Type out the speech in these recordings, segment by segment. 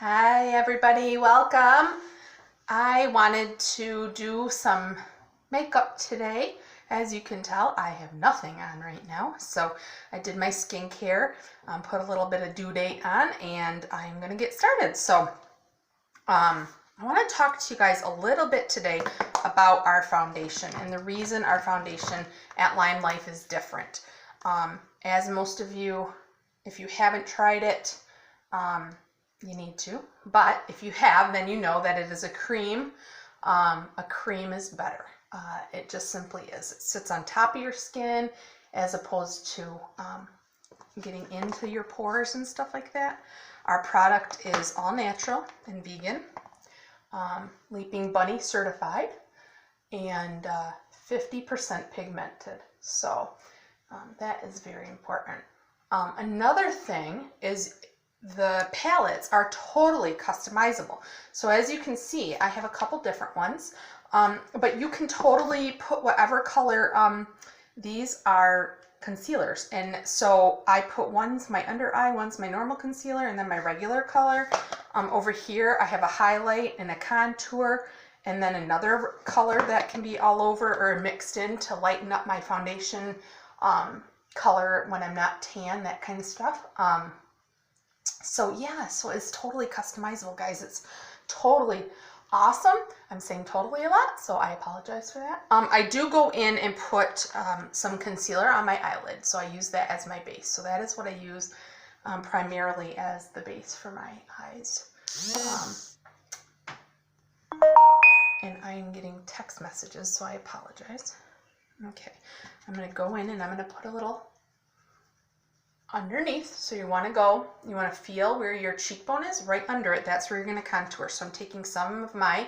Hi everybody, welcome. I wanted to do some makeup today. As you can tell, I have nothing on right now. So I did my skincare, put a little bit of due date on, and I'm gonna get started. So I want to talk to you guys a little bit today about our foundation and the reason our foundation at Lime Life is different. As most of you, if you haven't tried it, you need to, but if you have, then you know that it is a cream. A cream is better. It just simply is. It sits on top of your skin as opposed to getting into your pores and stuff like that. Our product is all natural and vegan, Leaping Bunny certified, and 50% pigmented. So that is very important. Another thing is the palettes are totally customizable. So as you can see, I have a couple different ones, but you can totally put whatever color. These are concealers, and so I put one's my under eye, one's my normal concealer, and then my regular color. Over here I have a highlight and a contour, and then another color that can be all over or mixed in to lighten up my foundation color when I'm not tan, that kind of stuff. So yeah, so it's totally customizable, guys. It's totally awesome. I'm saying totally a lot, so I apologize for that. I do go in and put some concealer on my eyelid, so I use that as my base. So that is what I use primarily as the base for my eyes. And I'm getting text messages, so I apologize. Okay, I'm going to go in and I'm going to put a little underneath. So you want to feel where your cheekbone is, right under it. That's where you're going to contour. So I'm taking some of my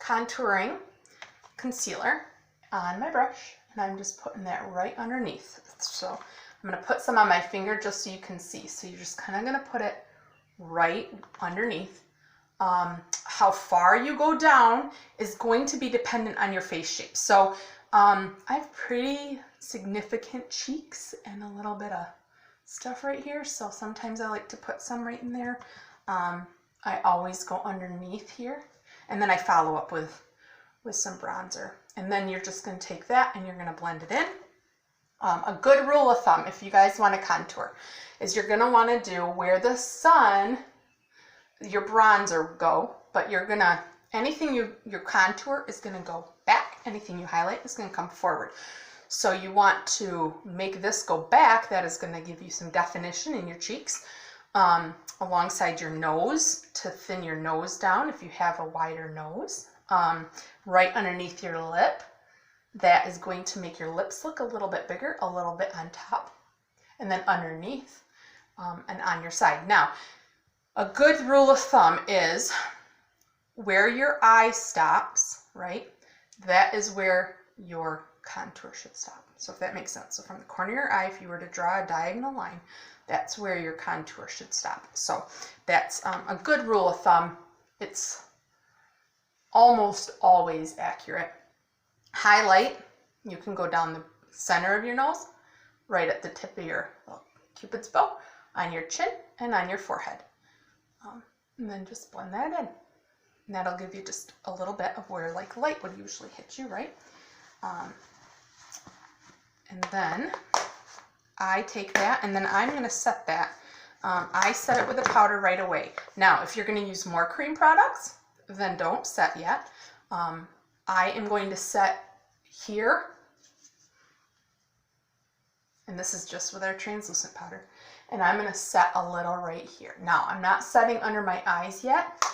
contouring concealer on my brush, and I'm just putting that right underneath. So I'm going to put some on my finger just so you can see. So you're just kind of going to put it right underneath. How far you go down is going to be dependent on your face shape. So I have pretty significant cheeks and a little bit of stuff right here, so sometimes I like to put some right in there. I always go underneath here, and then I follow up with some bronzer, and then you're just going to take that and you're going to blend it in. A good rule of thumb, if you guys want to contour, is you're going to want to do where the sun, your bronzer go, but you're going to, anything your contour is going to go back, anything you highlight is going to come forward. So you want to make this go back. That is going to give you some definition in your cheeks, alongside your nose to thin your nose down if you have a wider nose, right underneath your lip. That is going to make your lips look a little bit bigger, a little bit on top, and then underneath and on your side. Now, a good rule of thumb is where your eye stops, right? That is where your contour should stop. So if that makes sense. So from the corner of your eye, if you were to draw a diagonal line, that's where your contour should stop. So that's a good rule of thumb. It's almost always accurate. Highlight, you can go down the center of your nose, right at the tip of your Cupid's bow, on your chin and on your forehead. And then just blend that in. And that'll give you just a little bit of where like light would usually hit you, right? And then I take that and then I'm going to set that. I set it with a powder right away. Now, if you're going to use more cream products, then don't set yet. I am going to set here, and this is just with our translucent powder, and I'm going to set a little right here. Now, I'm not setting under my eyes yet.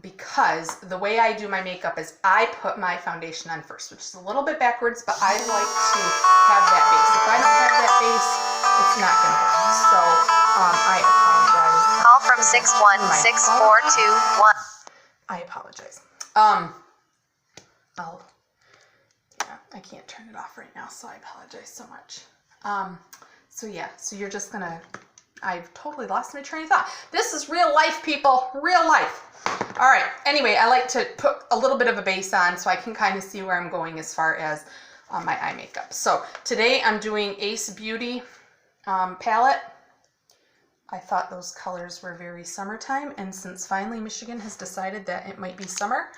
Because the way I do my makeup is I put my foundation on first, which is a little bit backwards, but I like to have that base. If I don't have that base, it's not going to work. So I apologize. Call from 616421. I apologize. I can't turn it off right now, so I apologize so much. So yeah, so you're just going to, I've totally lost my train of thought. This is real life, people, real life. All right, anyway, I like to put a little bit of a base on so I can kind of see where I'm going as far as my eye makeup. So today I'm doing Ace Beauty palette. I thought those colors were very summertime, and since finally Michigan has decided that it might be summer,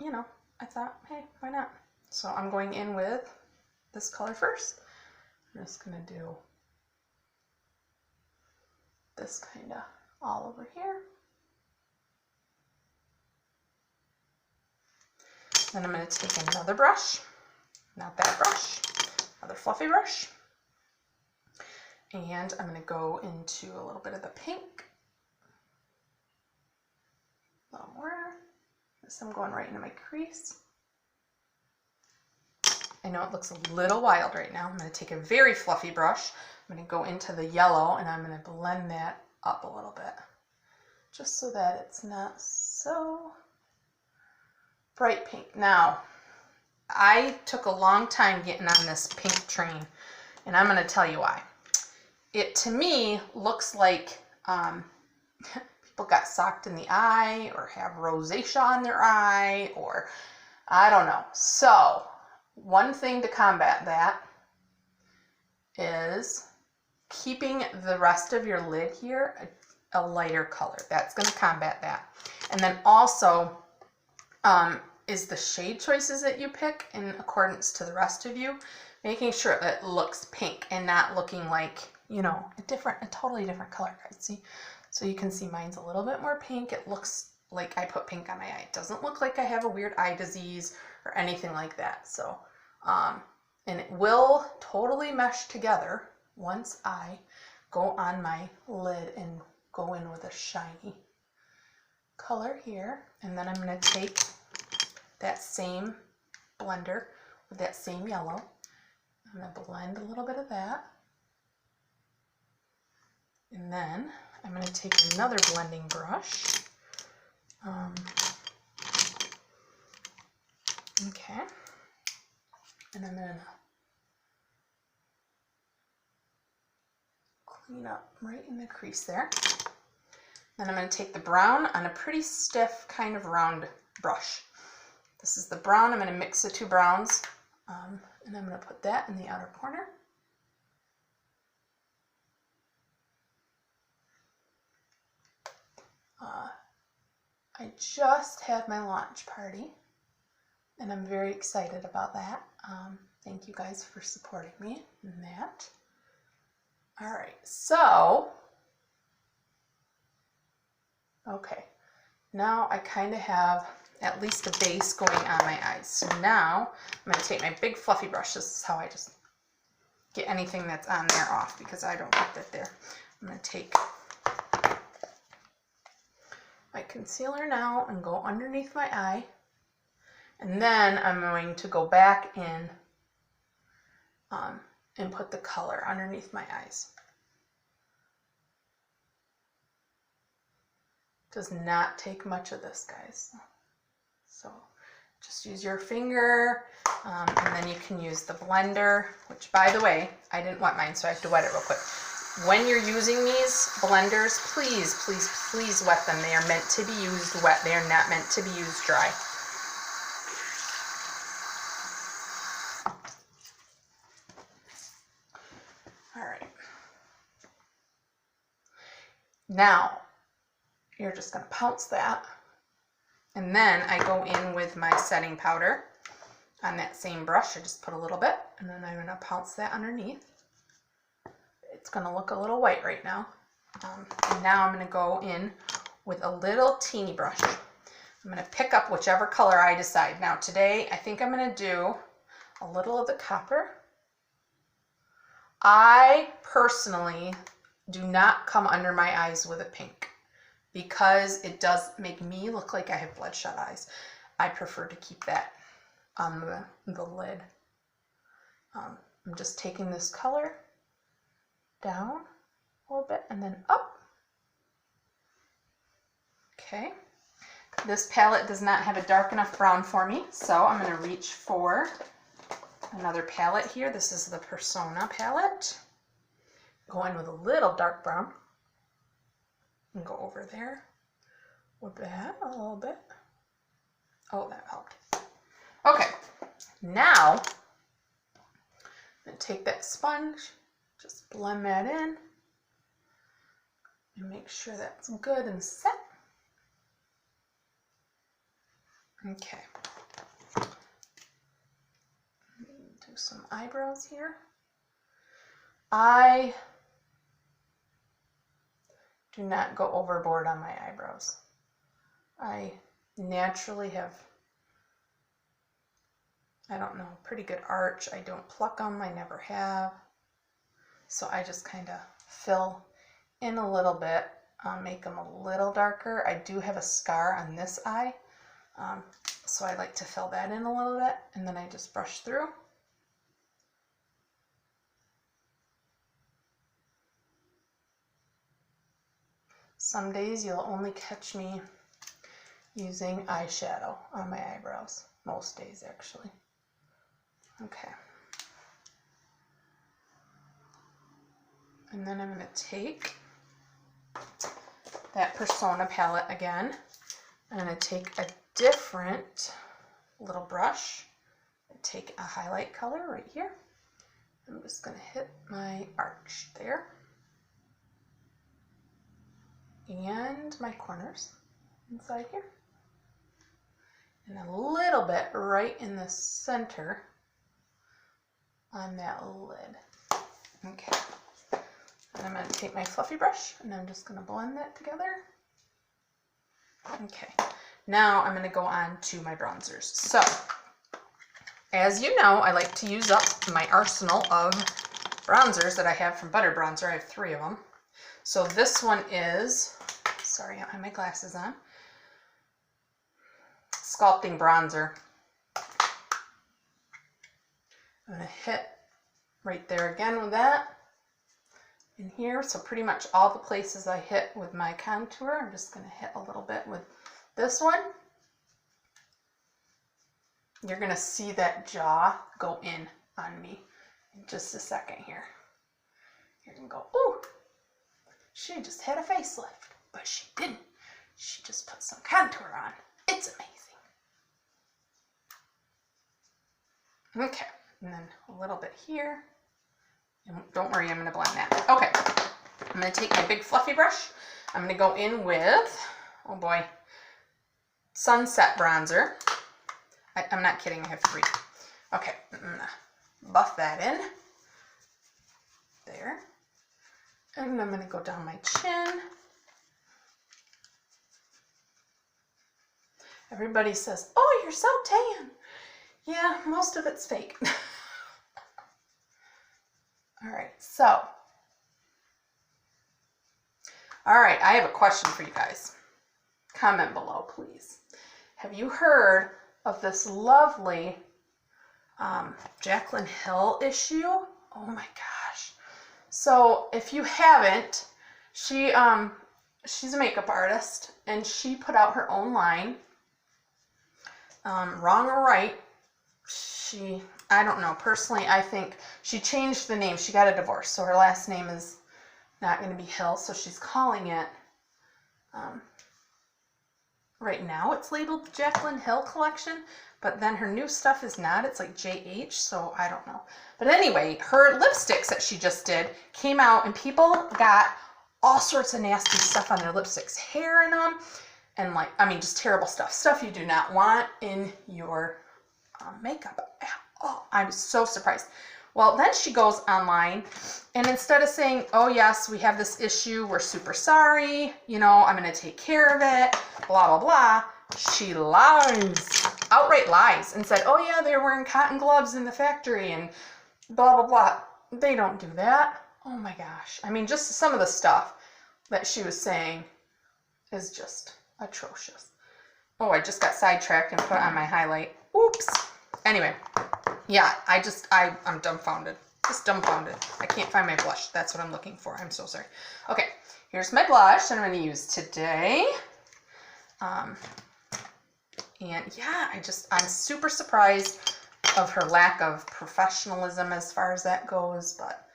you know, I thought, hey, why not? So I'm going in with this color first. I'm just gonna do this kind of all over here. Then I'm going to take another brush, not that brush, another fluffy brush, and I'm going to go into a little bit of the pink, a little more. This I'm going right into my crease. I know it looks a little wild right now. I'm going to take a very fluffy brush. I'm going to go into the yellow and I'm going to blend that up a little bit, just so that it's not so bright pink. Now, I took a long time getting on this pink train, and I'm going to tell you why. It, to me, looks like people got socked in the eye or have rosacea on their eye, or I don't know. So, one thing to combat that is keeping the rest of your lid here a lighter color. That's going to combat that. And then also, is the shade choices that you pick in accordance to the rest of you, making sure that it looks pink and not looking like, you know, a totally different color, guys. See? So you can see mine's a little bit more pink. It looks like I put pink on my eye. It doesn't look like I have a weird eye disease or anything like that. So, and it will totally mesh together once I go on my lid and go in with a shiny color here. And then I'm going to take that same blender with that same yellow. I'm going to blend a little bit of that. And then I'm going to take another blending brush. Okay. And I'm going to clean up right in the crease there. Then I'm going to take the brown on a pretty stiff kind of round brush. This is the brown. I'm going to mix the two browns, and I'm going to put that in the outer corner. I just had my launch party, and I'm very excited about that. Thank you guys for supporting me in that. All right, so, okay, now I kind of have at least a base going on my eyes. So now I'm going to take my big fluffy brush. This is how I just get anything that's on there off, because I don't want that there. I'm going to take my concealer now and go underneath my eye. And then I'm going to go back in and put the color underneath my eyes. Does not take much of this, guys. So just use your finger, and then you can use the blender, which, by the way, I didn't wet mine, so I have to wet it real quick. When you're using these blenders, please, please, please wet them. They are meant to be used wet. They are not meant to be used dry. All right. Now, you're just going to pounce that. And then I go in with my setting powder on that same brush. I just put a little bit, and then I'm going to pounce that underneath. It's going to look a little white right now. And now I'm going to go in with a little teeny brush. I'm going to pick up whichever color I decide. Now today, I think I'm going to do a little of the copper. I personally do not come under my eyes with a pink, because it does make me look like I have bloodshot eyes. I prefer to keep that on the lid. I'm just taking this color down a little bit and then up. Okay. This palette does not have a dark enough brown for me, so I'm going to reach for another palette here. This is the Persona palette. Go in with a little dark brown and go over there with that a little bit. Oh, that helped. Okay, now I'm going to take that sponge, just blend that in. and make sure that's good and set. Okay. Do some eyebrows here. I do not go overboard on my eyebrows. I naturally have, I don't know, pretty good arch. I don't pluck them, I never have. So I just kind of fill in a little bit, make them a little darker. I do have a scar on this eye, so I like to fill that in a little bit, and then I just brush through. Some days you'll only catch me using eyeshadow on my eyebrows. Most days, actually. Okay. And then I'm going to take that Persona palette again. I'm going to take a different little brush. Take a highlight color right here. I'm just going to hit my arch there. And my corners inside here. And a little bit right in the center on that lid. Okay. And I'm going to take my fluffy brush and I'm just going to blend that together. Okay. Now I'm going to go on to my bronzers. So, as you know, I like to use up my arsenal of bronzers that I have from Butter Bronzer. I have 3 of them. So this one is, sorry, I don't have my glasses on, Sculpting Bronzer. I'm going to hit right there again with that in here. So pretty much all the places I hit with my contour, I'm just going to hit a little bit with this one. You're going to see that jaw go in on me in just a second here. You're going to go, ooh, she just had a facelift, but she didn't. She just put some contour on. It's amazing. Okay, and then a little bit here. And don't worry, I'm going to blend that. Okay, I'm going to take my big fluffy brush. I'm going to go in with, oh boy, Sunset Bronzer. I'm not kidding, I have 3. Okay, I'm going to buff that in. There. And I'm going to go down my chin. Everybody says, oh, you're so tan. Yeah, most of it's fake. All right, so. All right, I have a question for you guys. Comment below, please. Have you heard of this lovely Jaclyn Hill issue? Oh my gosh. So if you haven't, she's a makeup artist and she put out her own line. Wrong or right, I don't know. Personally, I think she changed the name. She got a divorce, so her last name is not going to be Hill, so she's calling it, right now it's labeled Jaclyn Hill Collection, but then her new stuff is not. It's like JH, so I don't know. But anyway, her lipsticks that she just did came out, and people got all sorts of nasty stuff on their lipsticks. Hair in them, and like, I mean, just terrible stuff. Stuff you do not want in your makeup at all. I was so surprised. Well, then she goes online, and instead of saying, oh yes, we have this issue, we're super sorry, you know, I'm going to take care of it, blah, blah, blah, she lies, outright lies, and said, oh yeah, they're wearing cotton gloves in the factory, and blah, blah, blah. They don't do that. Oh my gosh. I mean, just some of the stuff that she was saying is just atrocious. Oh, I just got sidetracked and put on my highlight. Oops. Anyway, yeah, I'm dumbfounded. Just dumbfounded. I can't find my blush. That's what I'm looking for. I'm so sorry. Okay, here's my blush that I'm going to use today. And yeah, I'm super surprised of her lack of professionalism as far as that goes, but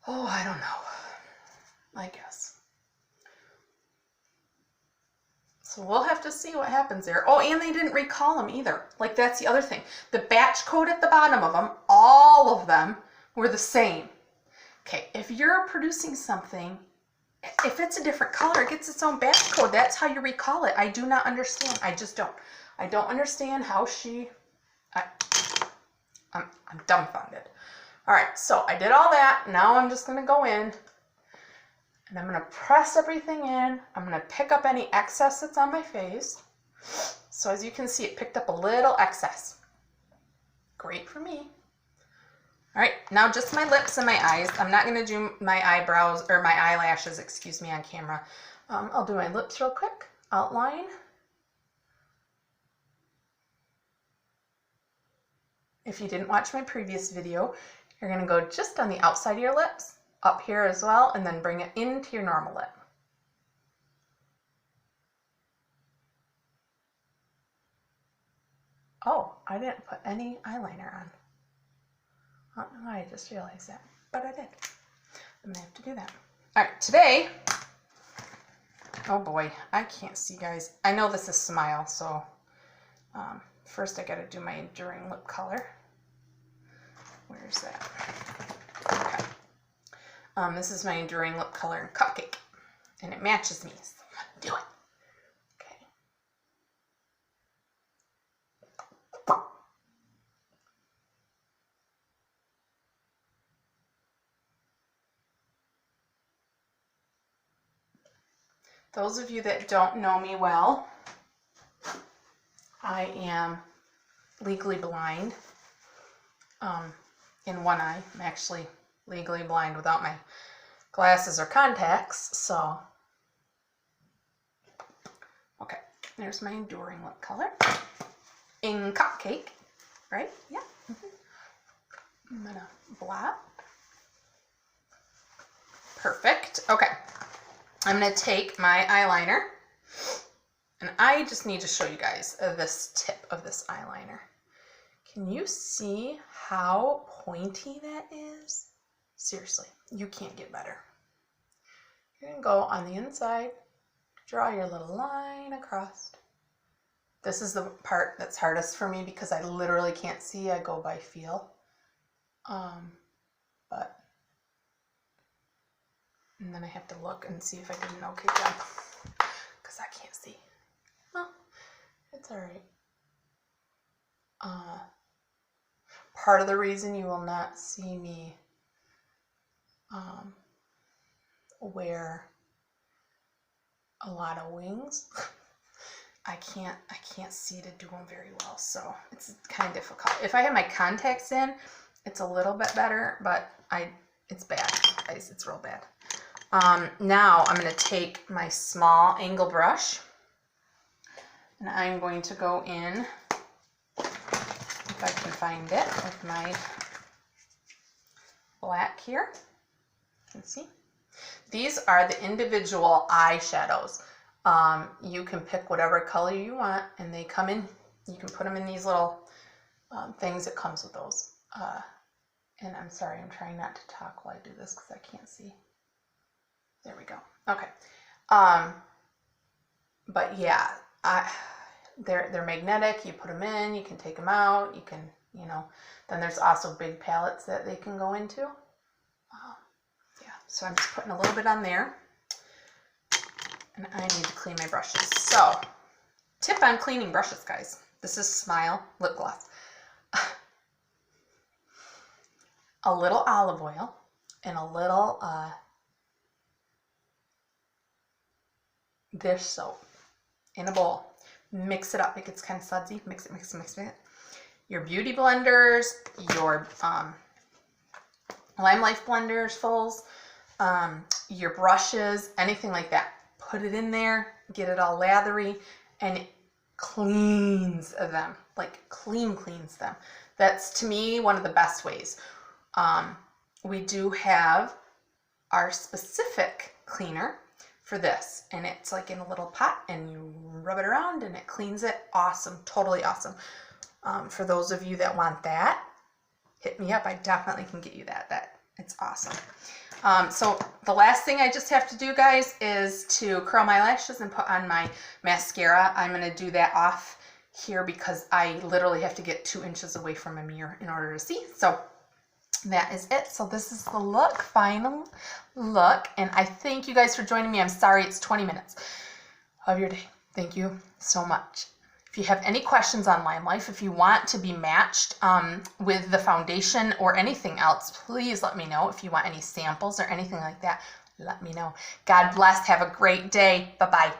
oh, I don't know. I guess. So we'll have to see what happens there. Oh, and they didn't recall them either. Like, that's the other thing. The batch code at the bottom of them, all of them were the same. Okay, if you're producing something if it's a different color, it gets its own batch code. That's how you recall it. I do not understand. I just don't. I don't understand how I'm dumbfounded. All right, so I did all that. Now I'm just gonna go in and I'm gonna press everything in. I'm gonna pick up any excess that's on my face. So as you can see, it picked up a little excess. Great for me. All right, now just my lips and my eyes. I'm not gonna do my eyebrows or my eyelashes, excuse me, on camera. I'll do my lips real quick. Outline. If you didn't watch my previous video, you're gonna go just on the outside of your lips, up here as well, and then bring it into your normal lip. Oh, I didn't put any eyeliner on. I don't know why I just realized that, but I did. I'm gonna have to do that. All right, today, oh boy, I can't see, guys. I know this is Smile, so first I gotta do my Enduring Lip Color. Where's that? Okay. This is my Enduring Lip Color in Cupcake, and it matches me, so I'm gonna do it. Those of you that don't know me well, I am legally blind in one eye. I'm actually legally blind without my glasses or contacts, so. Okay, there's my Enduring Lip Color in Cupcake, right? Yeah. I'm gonna blot. Perfect. Okay. I'm going to take my eyeliner, and I just need to show you guys this tip of this eyeliner. Can you see how pointy that is? Seriously, you can't get better. You're going to go on the inside, draw your little line across. This is the part that's hardest for me because I literally can't see. I go by feel. And then I have to look and see if I did an okay job because I can't see. Well, it's all right. Part of the reason you will not see me wear a lot of wings, I can't see to do them very well, so it's kind of difficult. If I have my contacts in, it's a little bit better, but it's bad, guys. It's real bad. Now I'm going to take my small angle brush, and I'm going to go in, if I can find it, with my black here. You can see. These are the individual eyeshadows. You can pick whatever color you want, and they come in, you can put them in these little things that comes with those. And I'm sorry, I'm trying not to talk while I do this because I can't see. There we go. Okay. But yeah, they're magnetic. You put them in, you can take them out. You can, then there's also big palettes that they can go into. Yeah, so I'm just putting a little bit on there. And I need to clean my brushes. So, tip on cleaning brushes, guys. This is Smile lip gloss. A little olive oil and a little dish soap in a bowl. Mix it up. It gets kind of sudsy. Mix it. Your beauty blenders, your Lime Life blenders, fulls, your brushes, anything like that. Put it in there, get it all lathery, and it cleans them. Like cleans them. That's, to me, one of the best ways. We do have our specific cleaner for this, and it's like in a little pot, and you rub it around and it cleans it. Awesome, totally awesome. For those of you that want that, hit me up. I definitely can get you that. It's awesome. So the last thing I just have to do, guys, is to curl my lashes and put on my mascara. I'm going to do that off here because I literally have to get 2 inches away from a mirror in order to see. So that is it. So this is the look, final look. And I thank you guys for joining me. I'm sorry it's 20 minutes of your day. Thank you so much. If you have any questions on Lime Life, if you want to be matched with the foundation or anything else, please let me know. If you want any samples or anything like that, let me know. God bless. Have a great day. Bye-bye.